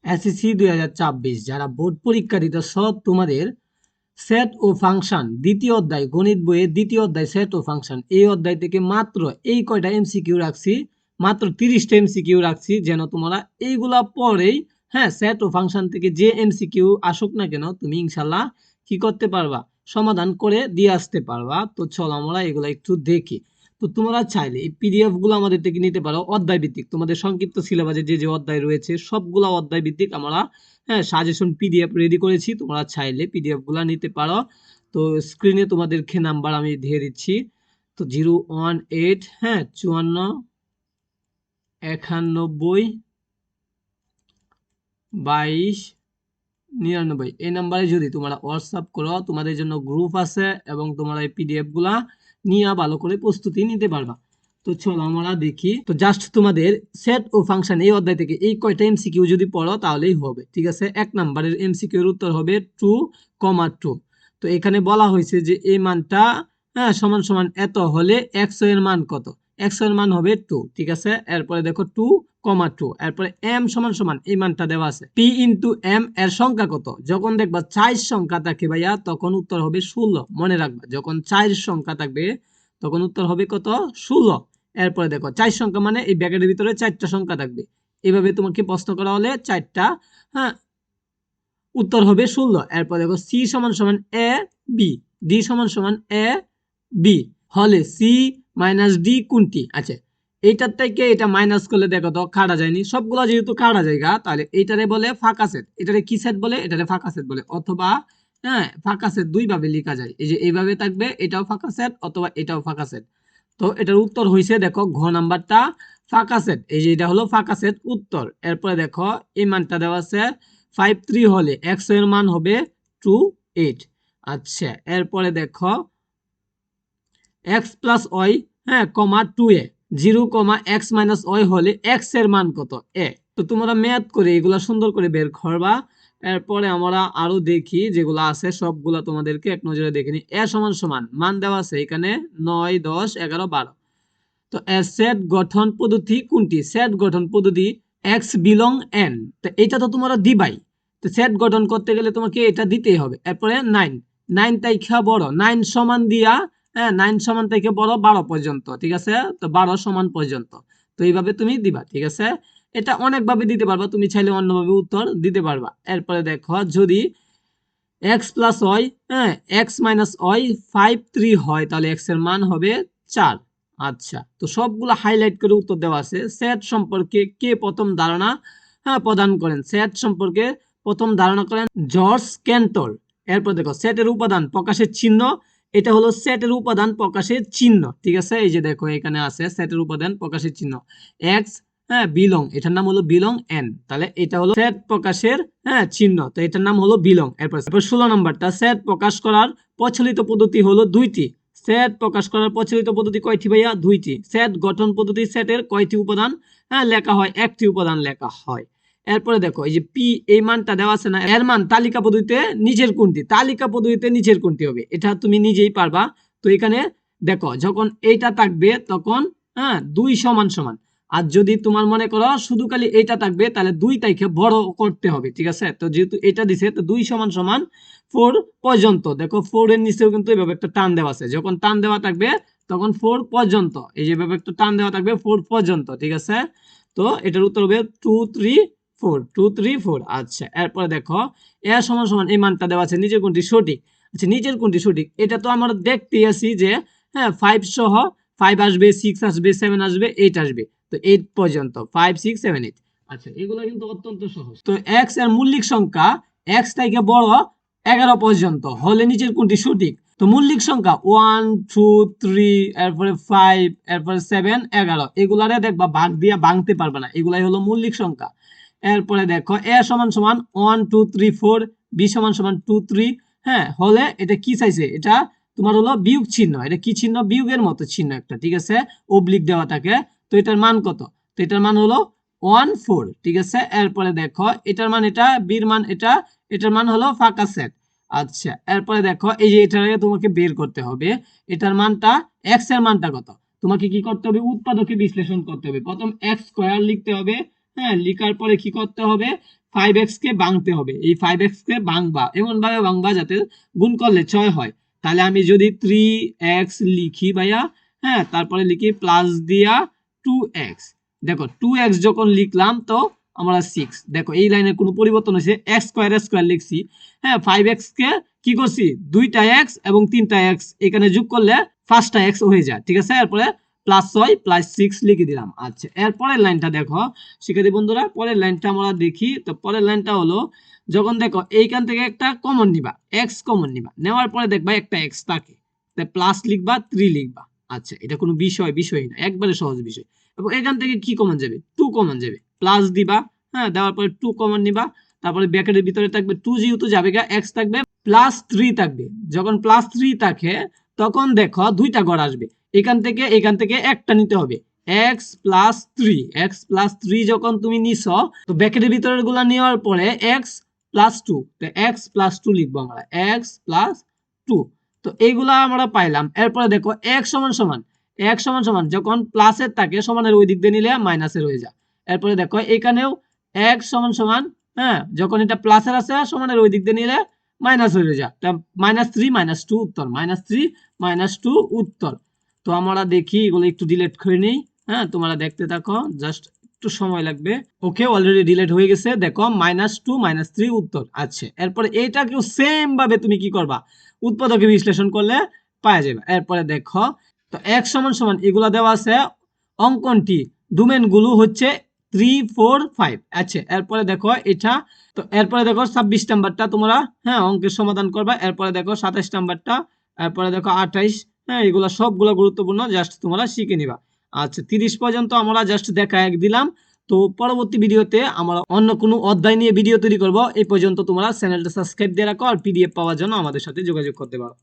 SSC 2024 যারা board পরীক্ষা দিত সব তোমাদের সেট ও ফাংশন দ্বিতীয় অধ্যায় গণিত বইয়ের দ্বিতীয় অধ্যায় সেট ও ফাংশন এই অধ্যায় থেকে মাত্র এই কয়টা এমসিকিউ রাখছি, মাত্র 30টা এমসিকিউ রাখছি, যেন তোমরা এইগুলা পরেই হ্যাঁ সেট ও ফাংশন থেকে যে এমসিকিউ আসুক না কেন তুমি ইনশাল্লাহ কি করতে পারবা, সমাধান করে দিয়ে আসতে পারবা। তো চলো আমরা এগুলো একটু দেখি। তো তোমরা চাইলে এই পিডিএফ গুলো আমাদের থেকে নিতে পারো, অধ্যায় ভিত্তিক তোমাদের সংক্ষিপ্ত সিলেবাসে যে যে অধ্যায় রয়েছে সবগুলা অধ্যায় ভিত্তিক আমরা হ্যাঁ সাজেশন পিডিএফ রেডি করেছি, তোমরা চাইলে পিডিএফ গুলা নিতে পারো। তো স্ক্রিনে তোমাদেরকে নাম্বার আমি দিয়ে দিচ্ছি। তো 018 হ্যাঁ 54 91 22 99 এই নাম্বারে যদি তোমরা হোয়াটসঅ্যাপ করো তোমাদের জন্য গ্রুপ আছে এবং তোমরা এই পিডিএফ গুলা নিয়ে ভালো করে প্রস্তুতি নিতে পারবা। তো চলো আমরা দেখি। তো জাস্ট তোমাদের সেট ও ফাংশন এই অধ্যায় থেকে এই কয়টা এমসিকিউ যদি পড়ো তাহলেই হবে, ঠিক আছে। এক নাম্বারের এমসিকিউ এর উত্তর হবে 2,2। তো এখানে বলা হয়েছে যে এই মানটা হ্যাঁ সমান সমান এত হলে x এর মান কত, x এর মান হবে 2, ঠিক আছে। এরপরে দেখো 2,2, এরপরে m সমান সমান এই মানটা দেওয়া আছে p ইনটু m এর সংখ্যা কত। যখন দেখবা 4 সংখ্যা থাকে ভাইয়া তখন উত্তর হবে 16, মনে রাখবা যখন 4 সংখ্যা থাকবে তখন উত্তর হবে কত, 16। এরপরে দেখো 4 সংখ্যা মানে এই ব্র্যাকেটের ভিতরে 4টা সংখ্যা থাকবে, এভাবে তোমাকে প্রশ্ন করা হলে 4টা হ্যাঁ উত্তর হবে 16। এরপর দেখো সি সমান সমান এ বি, ডি সমান সমান এ বি হলে সি মাইনাস ডি কোনটি। আচ্ছা এইটার থেকে এটা মাইনাস করলে দেখো তো কাটা যায়নি, সবগুলো যেহেতু কাটা জায়গা তাহলে এইটারে বলে ফাঁকা সেট, এটারে কি সেট বলে, এটারে ফাঁকা সেট বলে। অথবা হ্যাঁ ফাঁকা সেট দুই ভাবে লেখা যায়, এই যে এইভাবে থাকবে এটাও ফাঁকা সেট অথবা এটাও ফাঁকা সেট। তো এটার উত্তর হয়েছে দেখো ঘ নাম্বারটা ফাঁকা সেট, এই যে এটা হলো ফাঁকা সেট উত্তর। এরপরে দেখো এই মানটা দেওয়া আছে 53 হলে x এর মান হবে 28। আচ্ছা এরপরে দেখো x প্লাস ওয়াই হ্যাঁ কমা 2a 0, x মাইনাস ওয়াই হলে x এর মান কত a। তো তোমরা ম্যাথ করে এগুলা সুন্দর করে বের করবা। এরপরে আমরা আরো দেখি যেগুলো আছে সবগুলা তোমাদেরকে এক নজরে দেখে নি। a সমান সমান মান দেওয়া আছে এখানে 9, 10, 11, 12। তো সেট গঠন পদ্ধতি কোনটি, সেট গঠন পদ্ধতি x বিলং n। তো এটা তো তোমরা দিবাই, তো সেট গঠন করতে গেলে তোমাকে এটা দিতেই হবে। এরপরে 9, 9 তাইখা বড় 9 সমান দিয়া হ্যাঁ 9 সমান থেকে বড় 12 পর্যন্ত, ঠিক আছে। তো 12 সমান পর্যন্ত, তো এইভাবে তুমি দিবা, ঠিক আছে। এটা অনেকভাবে দিতে পারবা, তুমি চাইলে অন্যভাবে উত্তর দিতে পারবা। এরপরে দেখো যদি x প্লাস ওয়াই হ্যাঁ x মাইনাস ওয়াই 53 হয় তাহলে x এর মান হবে 4। আচ্ছা তো সবগুলো হাইলাইট করে উত্তর দেওয়া আছে। সেট সম্পর্কে কে প্রথম ধারণা প্রদান করেন, সেট সম্পর্কে প্রথম ধারণা করেন জর্জ ক্যান্টর। এরপর দেখো সেটের উপাদান প্রকাশের চিহ্ন, এটা হলো সেটের উপাদান প্রকাশের চিহ্ন, ঠিক আছে। এই যে দেখো এখানে আছে সেটের উপাদান প্রকাশের চিহ্ন x বিলং, এটার নাম হলো বিলং n, তাহলে এটা হলো সেট প্রকাশের চিহ্ন, তো এটার নাম হলো বিলং। এরপর 16 নম্বরটা সেট প্রকাশ করার প্রচলিত পদ্ধতি হলো দুইটি। সেট প্রকাশ করার প্রচলিত পদ্ধতি কয়টি ভাইয়া, দুইটি। সেট গঠন পদ্ধতি সেটের কয়টি উপাদান লেখা হয়, একটি উপাদান লেখা হয়। এরপরে দেখো এই যে পি এই মানটা দেওয়া আছে না, এর মান তালিকা পদ্ধতিতে নিচের কোনটি, তালিকা পদ্ধতিতে নিচের কোনটি হবে, এটা তুমি নিজেই পারবা। তো এখানে দেখো যখন এইটা থাকবে তখন 2 সমান সমান, আর যদি তোমার মনে করো শুধু খালি এটা থাকবে তাহলে 2 তাইকে বড় করতে হবে, ঠিক আছে। তো যেহেতু এটা দিছে তো 2 সমান সমান 4 পর্যন্ত, দেখো 4 এর নিচেও কিন্তু এইভাবে একটা টান দেওয়া আছে, যখন টান দেওয়া থাকবে তখন 4 পর্যন্ত, এই যেভাবে একটা টান দেওয়া থাকবে 4 পর্যন্ত, ঠিক আছে। তো এটার উত্তর হবে 2, 3, 4, 2, 3, 4। আচ্ছা এরপরে দেখো এ সমান সমান এই মানটা দেওয়া আছে, নিচের কোনটি সঠিক। আচ্ছা নিচের কোনটি সঠিক, এটা তো আমরা দেখতেই আছি যে 5 সহ 5 আসবে, 6 আসবে, 7 আসবে, 8 আসবে, তো 8 পর্যন্ত 5, 6, 7, 8। আচ্ছা এগুলো কিন্তু অত্যন্ত সহজ। তো x এর মৌলিক সংখ্যা x থেকে বড় 11 পর্যন্ত হলে নিচের কোনটি সঠিক। তো মৌলিক সংখ্যা 1, 2, 3, এরপরে 5, এরপরে 7, 11 এগুলারে দেখবা ভাগ দিয়ে ভাঙতে পারবে না, এগুলাই হলো মৌলিক সংখ্যা। এরপরে দেখো a সমান সমান 1, 2, 3, 4, b সমান সমান 2, 3 হলে এটা কি চাইছে, এটা তোমার হলো বিয়োগ চিহ্ন, এটা কি চিহ্ন, বিয়োগের মতো চিহ্ন একটা, ঠিক আছে, অবলিক দেওয়া থাকে। তো এটার মান কত, তো এটার মান হলো 1, 4, ঠিক আছে। এরপরে দেখো এটার মান এটা, বির মান এটা, এটার মান হলো ফাঁকা সেট। আচ্ছা এরপরে দেখো এই যে এটা তোমাকে বের করতে হবে, এটার মানটা x এর মানটা কত, তোমাকে কি করতে হবে, উৎপাদকে বিশ্লেষণ করতে হবে। প্রথম x স্কয়ার লিখতে হবে, লিখার পরে কি করতে হবে, 5x কে ভাঙতে হবে, এই 5x কে ভাঙবা এমন ভাবে ভাঙবা যাতে গুণ করলে 6 হয়। তাহলে আমি যদি 3x লিখি ভাইয়া, হ্যাঁ, তারপরে লিখি প্লাস দিয়া 2x, দেখো 2x যখন লিখলাম তো আমরা 6, দেখো এই লাইনের কোনো পরিবর্তন হয়েছে, x স্কয়ার লিখছি, হ্যাঁ, 5x কে কি করছি, 2টা x এবং 3টা x এখানে যোগ করলে 5টা x হয়ে যায়, ঠিক আছে। এরপরে +6 +6 লিখে দিলাম। আচ্ছা, এরপরের লাইনটা দেখো শিক্ষার্থী বন্ধুরা, পরের লাইনটা আমরা দেখি। তো পরের লাইনটা হলো, যখন দেখো এইখান থেকে একটা কমন নিবা, x কমন নিবা, নেওয়ার পরে দেখবা একটা x থাকে, তাই প্লাস লিখবা 3 লিখবা। আচ্ছা, এটা কোনো বিষয় না, একবারে সহজ বিষয়। এবং এখান থেকে কি কমন যাবে, 2 কমন যাবে, প্লাস দিবা, হ্যাঁ, দেওয়ার পরে 2 কমন নিবা, তারপরে ব্র্যাকেটের ভিতরে থাকবে 2 যেহেতু যাবে, x থাকবে +3 থাকবে। যখন +3 থাকে তখন দেখো দুইটা ঘর আসবে, এখান থেকে একটা নিতে হবে, x + 3 যখন তুমি নিছো তো ব্র্যাকেটের ভিতরের গুলা নেওয়ার পরে x + 2, তো x + 2 লিখবো আমরা, x + 2। তো এইগুলা আমরা পাইলাম। এরপরে দেখো x সমান যখন প্লাসের থাকে সমানের ওই দিক দিয়ে নিলে মাইনাসের হয়ে যায়। এরপরে দেখো এখানেও x সমান, হ্যাঁ, যখন এটা প্লাসের আছে সমানের ওই দিক দিয়ে নিলে মাইনাস হয়ে যায়, তা -3 -2 উত্তর, -3 -2 উত্তর। তো আমরা দেখি এগুলো একটু ডিলিট করে নিই, হ্যাঁ, তোমরা দেখতে থাকো, জাস্ট একটু সময় লাগবে। ওকে, অলরেডি ডিলিট হয়ে গেছে, দেখো -2 -3 উত্তর। আচ্ছা, এরপরে এইটাকেও সেম ভাবে তুমি কি করবা, উৎপাদকে বিশ্লেষণ করলে পাওয়া যাবে। এরপরে দেখো, তো x সমান এগুলা দেওয়া আছে, অঙ্কনটি ডোমেন গুলো হচ্ছে 3 4 5। আচ্ছা, এরপরে দেখো এটা, তো এরপরে দেখো 26 নাম্বারটা তোমরা, হ্যাঁ, অঙ্কের সমাধান করবা। এরপরে দেখো 27 নাম্বারটা, এরপরে দেখো 28, হ্যাঁ, এগুলা সবগুলো গুরুত্বপূর্ণ, জাস্ট তোমরা শিখে নিবা। আচ্ছা, 30 পর্যন্ত আমরা জাস্ট দেখা এক দিলাম। তো পরবর্তী ভিডিওতে আমরা অন্য কোনো অধ্যায় নিয়ে ভিডিও তৈরি করব। এই পর্যন্ত তোমরা চ্যানেলটা সাবস্ক্রাইব দিয়ে রাখো আর পিডিএফ পাওয়ার জন্য আমাদের সাথে যোগাযোগ করতে পারো।